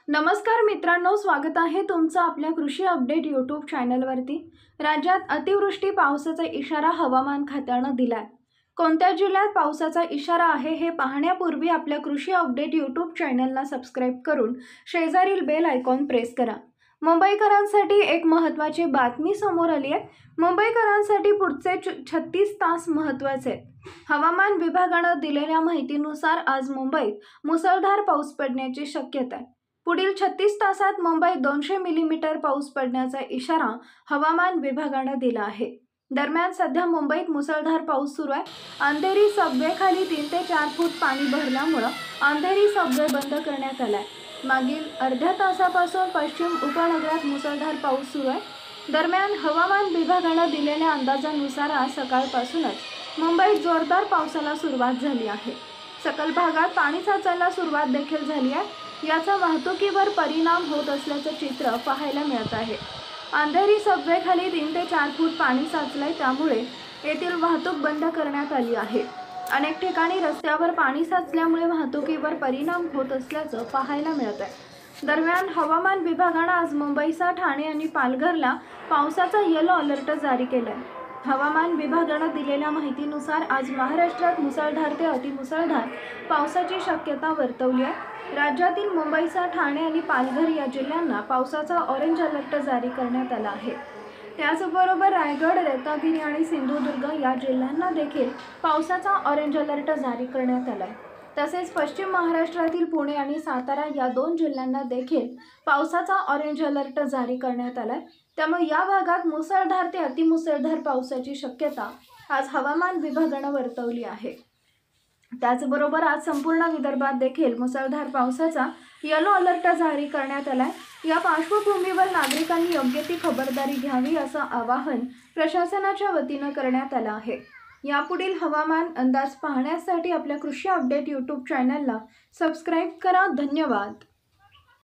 नमस्कार मित्रांनो, स्वागत आहे तुमचं आपल्या कृषी अपडेट यूट्यूब चॅनलवरती। राज्यात अतिवृष्टी पावसाचा इशारा हवामान खात्यानं दिलाय। कोणत्या जिल्ह्यात पावसाचा इशारा आहे हे पाहण्यापूर्वी आपल्या कृषी अपडेट यूट्यूब चॅनलला सबस्क्राइब करून शेजारील बेल आयकॉन प्रेस करा। मुंबईकरांसाठी एक महत्त्वाची बातमी समोर आली आहे। मुंबईकरांसाठी पुढचे 36 तास महत्त्वाचे आहेत। हवामान विभागानं दिलेल्या माहितीनुसार आज मुंबईत मुसळधार पाऊस पडण्याची शक्यता आहे। पुढील 36 तासात मुंबईत 200 मिलीमीटर पाऊस पडण्याचा इशारा हवामान विभागानं दिला आहे। दरम्यान सध्या मुंबईत मुसळधार पाऊस सुरू आहे। अंधेरी सबवे खाली 3 ते 4 फूट पाणी भरल्यामुळे अंधेरी सबवे बंद करण्यात आलाय। मागील अर्ध्या तासापासून पश्चिम उपनगरात मुसळधार पाऊस सुरू आहे। दरम्यान हवामान विभागानं दिलेल्या अंदाजानुसार आज सकाळपासूनच मुंबईत जोरदार पावसाला सुरुवात झाली आहे। सखल भागात पाणी साचायला सुरुवात देखील झाली आहे। याचा वाहतुकीवर परिणाम होत असल्याचं चित्र पाहायला मिळत आहे। अंधेरी सबवे खाली 3 ते 4 फूट पाणी साचलंय, त्यामुळे येथील वाहतूक बंद करण्यात आली आहे। अनेक ठिकाणी रस्त्यावर पाणी साचल्यामुळे वाहतुकीवर परिणाम होत असल्याचं पाहायला मिळत आहे। दरम्यान हवामान विभागानं आज मुंबईसह ठाणे आणि पालघरला पावसाचा येलो अलर्ट जारी केलाय। हवामान विभागानं दिलेल्या माहितीनुसार आज महाराष्ट्रात मुसळधार ते अतिमुसळधार पावसाची शक्यता वर्तवली आहे। राज्यातील मुंबईसह ठाणे आणि पालघर या जिल्ह्यांना पावसाचा ऑरेंज अलर्ट जारी करण्यात आला आहे। त्याचबरोबर रायगड, रत्नागिरी आणि सिंधुदुर्ग या जिल्ह्यांना देखील पावसाचा ऑरेंज अलर्ट जारी करण्यात आला आहे। तसेच पश्चिम महाराष्ट्रातील पुणे आणि सातारा या 2 जिल्ह्यांना देखील पावसाचा ऑरेंज अलर्ट जारी करण्यात आला आहे। त्यामुळे या भागात मुसळधार ते अतिमुसळधार पावसाची शक्यता आज हवामान विभागानं वर्तवली आहे। त्याचबरोबर आज संपूर्ण विदर्भात देखील मुसळधार पावसाचा येलो अलर्ट जारी करण्यात आलाय। या पार्श्वभूमीवर नागरिकांनी योग्य ती खबरदारी घ्यावी असं आवाहन प्रशासनाच्या वतीनं करण्यात आलं आहे। यापुढील हवामान अंदाज पाहण्यासाठी आपल्या कृषी अपडेट यूट्यूब चॅनलला सबस्क्राइब करा। धन्यवाद।